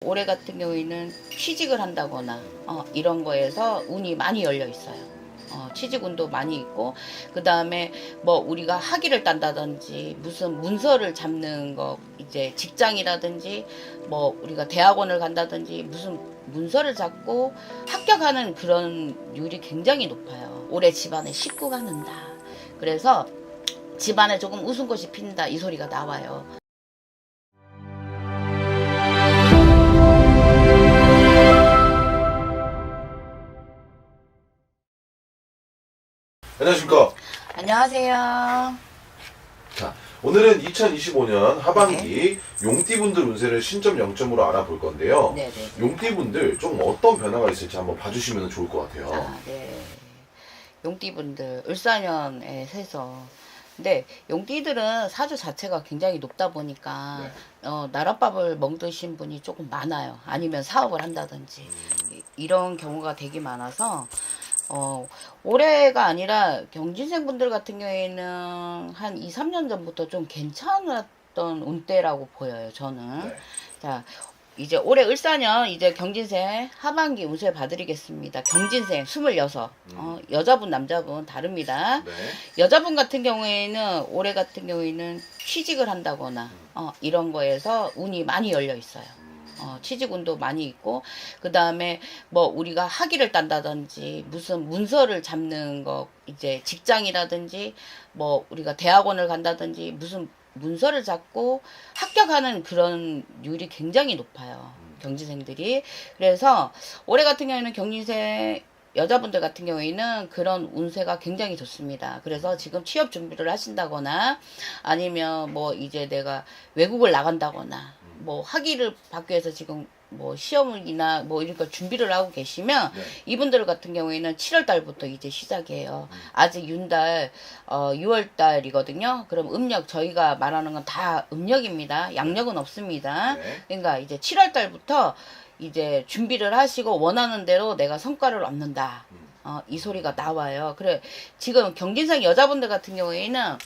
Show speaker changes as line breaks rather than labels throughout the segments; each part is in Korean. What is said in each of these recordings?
올해 같은 경우에는 취직을 한다거나 이런 거에서 운이 많이 열려 있어요. 취직운도 많이 있고, 그 다음에 뭐 우리가 학위를 딴다든지 무슨 문서를 잡는 거, 이제 직장이라든지 뭐 우리가 대학원을 간다든지 무슨 문서를 잡고 합격하는 그런 율이 굉장히 높아요. 올해 집안에 식구가 는다. 그래서 집안에 조금 웃음꽃이 핀다, 이 소리가 나와요.
안녕하십니까.
안녕하세요.
자, 오늘은 2025년 하반기 용띠분들 운세를 신점 0점으로 알아볼 건데요.
네네.
용띠분들 좀 어떤 변화가 있을지 한번 봐주시면 좋을 것 같아요.
네. 용띠분들 을사년에 세서, 근데 용띠들은 사주 자체가 굉장히 높다 보니까 나랏밥을 먹드신 분이 조금 많아요. 아니면 사업을 한다든지 이런 경우가 되게 많아서 올해가 아니라 경진생분들 같은 경우에는 한 2, 3년 전부터 좀 괜찮았던 운대라고 보여요, 저는.
네.
자, 이제 올해 을사년 이제 경진생 하반기 운세 봐드리겠습니다. 경진생 26. 여자분, 남자분 다릅니다.
네.
여자분 같은 경우에는 올해 같은 경우에는 취직을 한다거나 이런 거에서 운이 많이 열려 있어요. 취직운도 많이 있고, 그 다음에 뭐 우리가 학위를 딴다든지 무슨 문서를 잡는 거, 이제 직장이라든지 뭐 우리가 대학원을 간다든지 무슨 문서를 잡고 합격하는 그런 율이 굉장히 높아요. 경진생들이. 그래서 올해 같은 경우에는 경진생 여자분들 같은 경우에는 그런 운세가 굉장히 좋습니다. 그래서 지금 취업 준비를 하신다거나 아니면 뭐 이제 내가 외국을 나간다거나 뭐 학위를 받기 위해서 지금 뭐 시험이나 뭐 이런 거 준비를 하고 계시면 이분들 같은 경우에는 7월 달부터 이제 시작이에요. 아직 윤달 6월 달이거든요. 그럼 음력, 저희가 말하는 건 다 음력입니다. 양력은 없습니다. 그러니까 이제 7월 달부터 이제 준비를 하시고 원하는 대로 내가 성과를 얻는다. 이 소리가 나와요. 그래, 지금 경진생 여자분들 같은 경우에는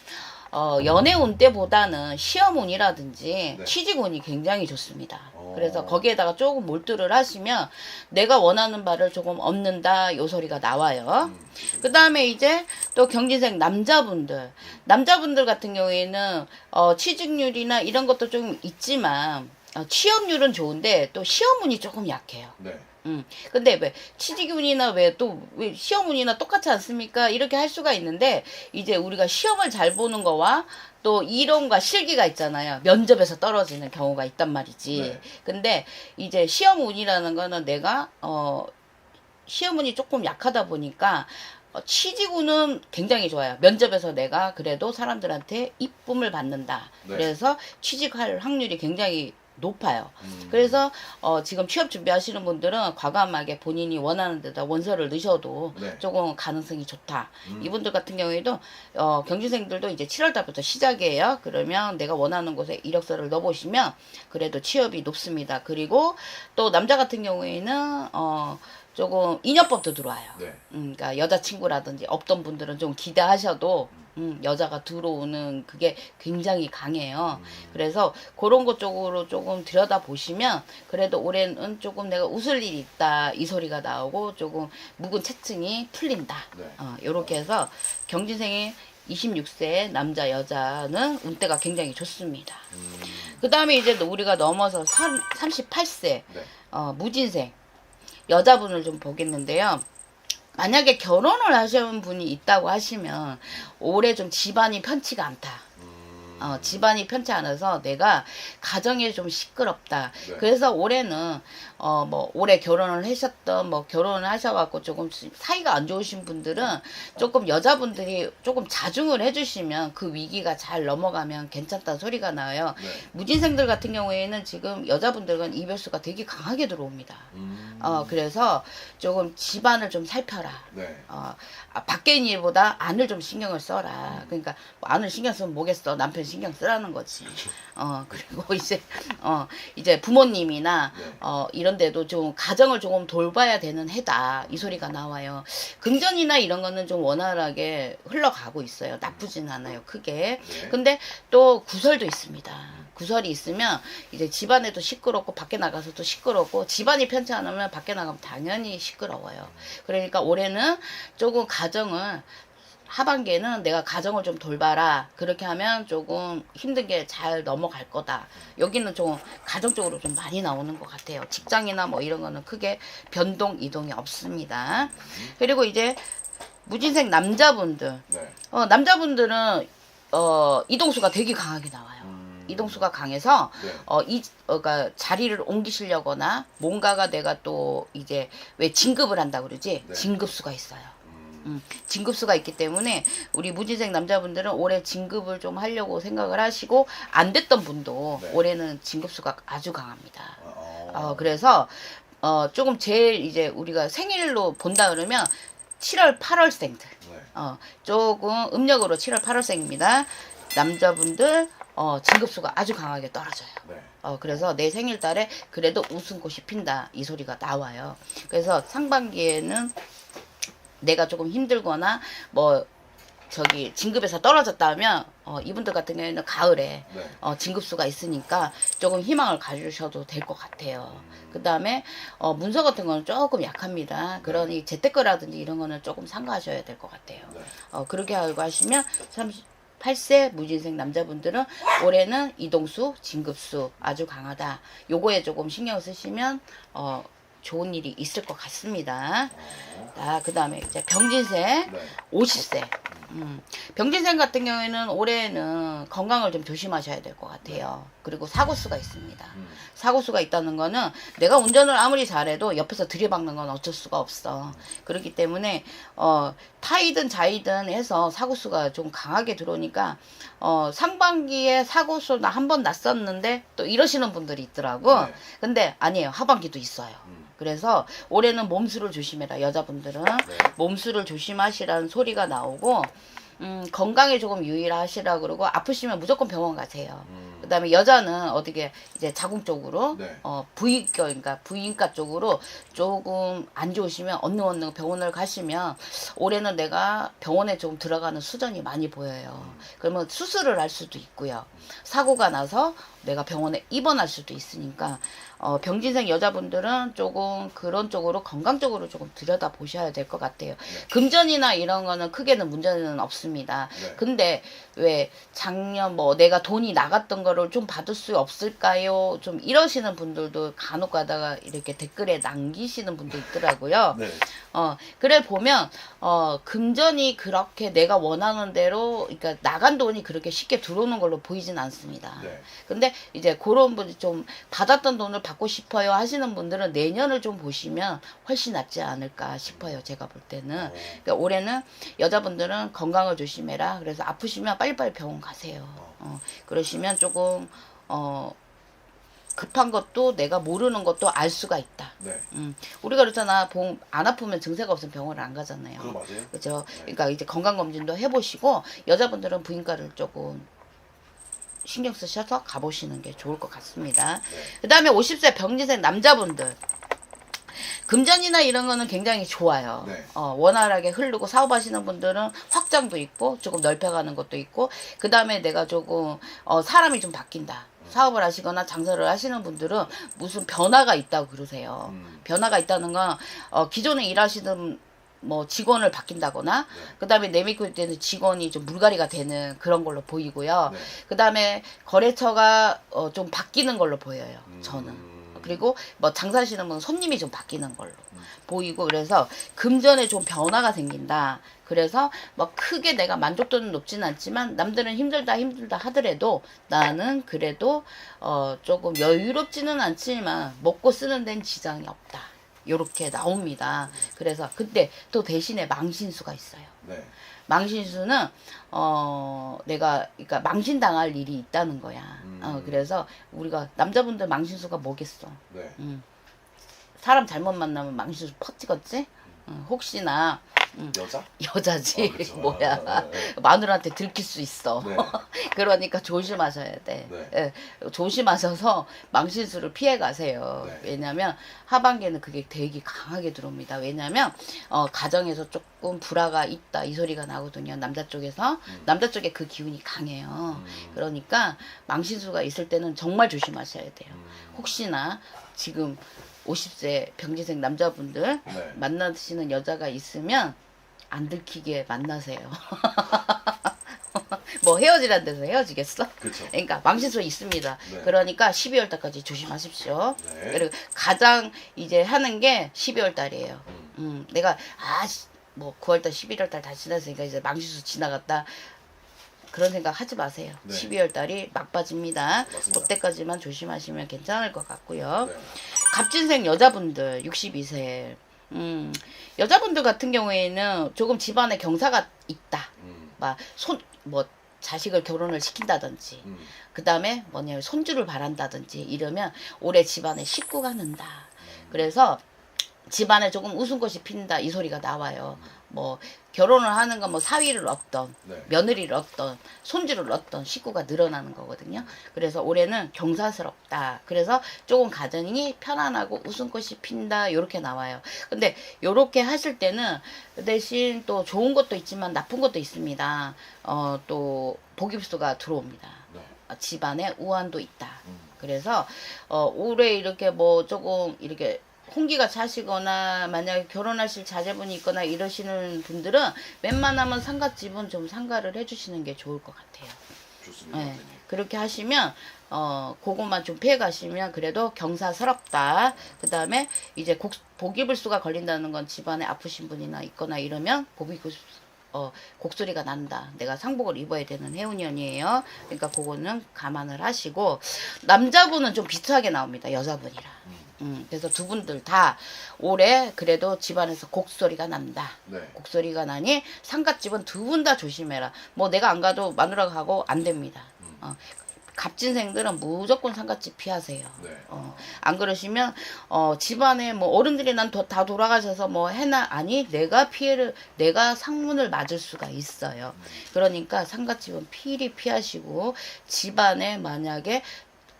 연애운 때보다는 시험운이라든지 취직운이 굉장히 좋습니다. 그래서 거기에다가 조금 몰두를 하시면 내가 원하는 바를 조금 얻는다, 요 소리가 나와요. 그 다음에 이제 또 경진생 남자분들 같은 경우에는 취직률이나 이런 것도 좀 있지만 취업률은 좋은데 또 시험운이 조금 약해요. 근데 왜 취직운이나 왜 시험운이나 똑같지 않습니까? 이렇게 할 수가 있는데, 이제 우리가 시험을 잘 보는 거와 또 이론과 실기가 있잖아요. 면접에서 떨어지는 경우가 있단 말이지. 근데 이제 시험운이라는 거는 내가 시험운이 조금 약하다 보니까 취직운은 굉장히 좋아요. 면접에서 내가 그래도 사람들한테 이쁨을 받는다. 그래서 취직할 확률이 굉장히 높아요. 그래서 지금 취업 준비하시는 분들은 과감하게 본인이 원하는 데다 원서를 넣으셔도 조금 가능성이 좋다. 이분들 같은 경우에도 경진생들도 이제 7월 달부터 시작이에요. 그러면 내가 원하는 곳에 이력서를 넣어보시면 그래도 취업이 높습니다. 그리고 또 남자 같은 경우에는 조금 인연법도 들어와요. 그러니까 여자친구라든지 없던 분들은 좀 기대하셔도 여자가 들어오는 그게 굉장히 강해요. 그래서 그런 것 쪽으로 조금 들여다보시면 그래도 올해는 조금 내가 웃을 일이 있다, 이 소리가 나오고 조금 묵은 채증이 풀린다. 요렇게 해서 경진생의 26세 남자 여자는 운대가 굉장히 좋습니다. 그 다음에 이제 우리가 넘어서 38세 무진생 여자분을 좀 보겠는데요. 만약에 결혼을 하시는 분이 있다고 하시면 올해 좀 집안이 편치가 않다. 집안이 편치 않아서 내가 가정이 좀 시끄럽다. 그래서 올해는 뭐 올해 결혼을 하셨던 뭐 결혼을 하셔갖고 조금 사이가 안 좋으신 분들은 조금 여자분들이 조금 자중을 해주시면 그 위기가 잘 넘어가면 괜찮다는 소리가 나와요. 무진생들 같은 경우에는 지금 여자분들은 이별수가 되게 강하게 들어옵니다. 그래서 조금 집안을 좀 살펴라. 밖에 있는 일보다 안을 좀 신경을 써라. 그러니까 뭐 안을 신경 쓰면 뭐겠어. 남편 신경 쓰라는 거지. 그리고 이제 부모님이나 이런 데도 좀 가정을 조금 돌봐야 되는 해다, 이 소리가 나와요. 금전이나 이런 거는 좀 원활하게 흘러가고 있어요. 나쁘진 않아요, 크게. 근데 또 구설도 있습니다. 구설이 있으면 이제 집안에도 시끄럽고 밖에 나가서도 시끄럽고 집안이 편치 않으면 밖에 나가면 당연히 시끄러워요. 그러니까 올해는 조금 가정을 하반기에는 내가 가정을 좀 돌봐라. 그렇게 하면 조금 힘든 게 잘 넘어갈 거다. 여기는 좀 가정적으로 좀 많이 나오는 것 같아요. 직장이나 뭐 이런 거는 크게 변동, 이동이 없습니다. 그리고 이제 무진생 남자분들.
네.
남자분들은, 이동수가 되게 강하게 나와요. 이동수가 강해서,
네.
그러니까 자리를 옮기시려거나 뭔가가 내가 또 이제 왜 진급을 한다 그러지?
네.
진급수가 있어요. 진급수가 있기 때문에 우리 무진생 남자분들은 올해 진급을 좀 하려고 생각을 하시고 안 됐던 분도
네.
올해는 진급수가 아주 강합니다. 그래서 조금 제일 이제 우리가 생일로 본다 그러면 7월 8월생들
네.
조금 음력으로 7월 8월생입니다. 남자분들 진급수가 아주 강하게 떨어져요.
네.
그래서 내 생일달에 그래도 웃음꽃이 핀다 이 소리가 나와요. 그래서 상반기에는 내가 조금 힘들거나 뭐 저기 진급에서 떨어졌다면 이분들 같은 경우에는 가을에
네.
진급수가 있으니까 조금 희망을 가지셔도 될 것 같아요. 그 다음에 문서 같은 거는 조금 약합니다. 그러니 재테크라든지 이런 거는 조금 삼가하셔야 될 것 같아요.
네.
그렇게 하고 하시면 38세 무진생 남자분들은 올해는 이동수, 진급수 아주 강하다. 요거에 조금 신경 쓰시면 좋은 일이 있을 것 같습니다. 그 다음에 이제 병진생
네.
50세. 병진생 같은 경우에는 올해는 건강을 좀 조심하셔야 될 것 같아요. 그리고 사고수가 있습니다. 사고수가 있다는 거는 내가 운전을 아무리 잘해도 옆에서 들이박는 건 어쩔 수가 없어. 그렇기 때문에 타이든 자이든 해서 사고수가 좀 강하게 들어오니까 상반기에 사고수 나 한 번 났었는데 또 이러시는 분들이 있더라고.
네.
근데 아니에요. 하반기도 있어요. 그래서 올해는 몸수를 조심해라. 여자분들은
네.
몸수를 조심하시라는 소리가 나오고 건강에 조금 유의하시라 그러고 아프시면 무조건 병원 가세요. 그다음에 여자는 어떻게 이제 자궁 쪽으로
네.
부위과 그러니까 부인과 쪽으로 조금 안 좋으시면 얼른 병원을 가시면 올해는 내가 병원에 좀 들어가는 수전이 많이 보여요. 그러면 수술을 할 수도 있고요. 사고가 나서 내가 병원에 입원할 수도 있으니까 병진생 여자분들은 조금 그런 쪽으로 건강 쪽으로 조금 들여다 보셔야 될 것 같아요.
네.
금전이나 이런 거는 크게는 문제는 없습니다.
네.
근데 왜 작년 뭐 내가 돈이 나갔던 거를 좀 받을 수 없을까요? 좀 이러시는 분들도 간혹 가다가 이렇게 댓글에 남기시는 분도 있더라고요.
네.
그래 보면 금전이 그렇게 내가 원하는 대로 그러니까 나간 돈이 그렇게 쉽게 들어오는 걸로 보이진 않습니다.
네.
근데 이제 그런 분이 좀 받았던 돈을 받고 싶어요 하시는 분들은 내년을 좀 보시면 훨씬 낫지 않을까 싶어요. 제가 볼 때는. 그러니까 올해는 여자분들은 건강을 조심해라. 그래서 아프시면 빨리빨리 병원 가세요. 그러시면 조금 급한 것도 내가 모르는 것도 알 수가 있다.
네.
우리가 그렇잖아. 안 아프면 증세가 없으면 병원을 안 가잖아요.
그거 맞아요.
그렇죠.
네.
그러니까 이제 건강검진도 해보시고 여자분들은 부인과를 조금 신경 쓰셔서 가보시는 게 좋을 것 같습니다.
네.
그 다음에 50세 병진생 남자분들 금전이나 이런 거는 굉장히 좋아요.
네.
원활하게 흐르고 사업하시는 분들은 확장도 있고 조금 넓혀가는 것도 있고 그 다음에 내가 조금 사람이 좀 바뀐다. 사업을 하시거나 장사를 하시는 분들은 무슨 변화가 있다고 그러세요. 변화가 있다는 건 기존에 일하시던 뭐 직원을 바뀐다거나 그 다음에 내 밑에 있는 직원이 좀 물갈이가 되는 그런 걸로 보이고요.
네.
그 다음에 거래처가 좀 바뀌는 걸로 보여요. 저는. 그리고 뭐 장사하시는 분은 손님이 좀 바뀌는 걸로 보이고 그래서 금전에 좀 변화가 생긴다. 그래서 뭐 크게 내가 만족도는 높지는 않지만 남들은 힘들다 하더라도 나는 그래도 조금 여유롭지는 않지만 먹고 쓰는 데는 지장이 없다. 요렇게 나옵니다. 그래서 근데 또 대신에 망신수가 있어요.
네.
망신수는 내가 그러니까 망신당할 일이 있다는 거야. 그래서 우리가 남자분들 망신수가 뭐겠어?
네.
사람 잘못 만나면 망신수 퍼지겠지? 혹시나
여자?
여자지.
그쵸.
뭐야.
네.
마누라한테 들킬 수 있어.
네.
그러니까 조심하셔야 돼.
네.
예, 조심하셔서 망신수를 피해 가세요.
네.
왜냐면 하반기에는 그게 되게 강하게 들어옵니다. 왜냐면 가정에서 조금 불화가 있다 이 소리가 나거든요. 남자 쪽에서. 남자 쪽에 그 기운이 강해요. 그러니까 망신수가 있을 때는 정말 조심하셔야 돼요. 혹시나 지금 50세 병지생 남자분들
네.
만나시는 여자가 있으면 안 들키게 만나세요. 뭐 헤어지란 데서 헤어지겠어?
그쵸.
그러니까 망신수 있습니다.
네.
그러니까 12월 달까지 조심하십시오.
네.
그리고 가장 이제 하는 게 12월 달이에요. 내가 뭐 9월 달, 11월 달 다 지났으니까 이제 망신수 지나갔다. 그런 생각 하지 마세요.
네.
12월 달이 막바지입니다.
맞습니다.
그때까지만 조심하시면 괜찮을 것 같고요.
네.
갑진생 여자분들 62세 여자분들 같은 경우에는 조금 집안에 경사가 있다. 막 뭐 자식을 결혼을 시킨다든지 그 다음에 뭐냐면 손주를 바란다든지 이러면 올해 집안에 식구가 는다. 그래서 집안에 조금 웃음꽃이 핀다 이 소리가 나와요. 뭐 결혼을 하는 건 뭐 사위를 얻던
네.
며느리를 얻던 손주를 얻던 식구가 늘어나는 거거든요. 그래서 올해는 경사스럽다. 그래서 조금 가정이 편안하고 웃음꽃이 핀다 이렇게 나와요. 근데 이렇게 하실 때는 대신 또 좋은 것도 있지만 나쁜 것도 있습니다. 또 복입수가 들어옵니다.
네.
집안에 우환도 있다. 그래서 올해 이렇게 뭐 조금 이렇게 홍기가 차시거나 만약에 결혼하실 자제분이 있거나 이러시는 분들은 웬만하면 상갓집은 좀 상가를 해주시는 게 좋을 것 같아요.
좋습니다.
네.
선생님.
그렇게 하시면 그것만 좀 피해 가시면 그래도 경사스럽다. 그 다음에 이제 복이불수가 걸린다는 건 집안에 아프신 분이나 있거나 이러면 곡소리가 난다. 내가 상복을 입어야 되는 해운년이에요. 그러니까 그거는 감안을 하시고 남자분은 좀 비슷하게 나옵니다. 여자분이랑. 그래서 두 분들 다 올해 그래도 집안에서 곡소리가 난다.
네.
곡소리가 나니 상갓집은 두 분 다 조심해라. 뭐 내가 안 가도 마누라가 가고 안 됩니다. 갑진생들은 무조건 상갓집 피하세요.
네.
안 그러시면 집안에 뭐 어른들이 난 다 돌아가셔서 뭐 해나 아니 내가 상문을 맞을 수가 있어요. 그러니까 상갓집은 필히 피하시고 집안에 만약에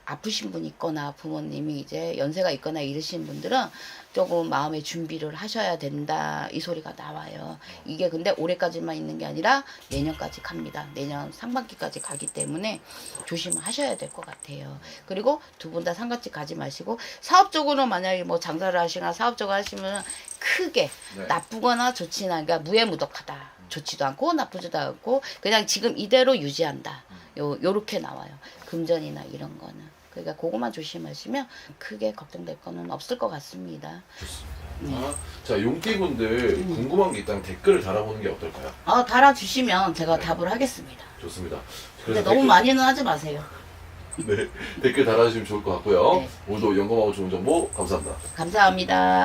아프신 분이 있거나 부모님이 이제 연세가 있거나 이러신 분들은 조금 마음의 준비를 하셔야 된다 이 소리가 나와요. 이게 근데 올해까지만 있는 게 아니라 내년까지 갑니다. 내년 상반기까지 가기 때문에 조심하셔야 될 것 같아요. 그리고 두 분 다 상갓집 가지 마시고 사업적으로 만약에 뭐 장사를 하시거나 사업적으로 하시면 크게
네.
나쁘거나 좋지는 그러니까 무해무덕하다. 좋지도 않고 나쁘지도 않고 그냥 지금 이대로 유지한다. 요렇게 나와요. 금전이나 이런 거는. 그러니까 그거만 조심하시면 크게 걱정될 거는 없을 것 같습니다.
좋습니다. 자, 용띠분들 궁금한 게 있다면 댓글을 달아보는 게 어떨까요?
달아주시면 제가 답을 하겠습니다.
좋습니다.
근데 너무 많이는 하지 마세요.
네, 댓글 달아주시면 좋을 것 같고요.
네.
오늘도 영감하고 좋은 정보 감사합니다.
감사합니다.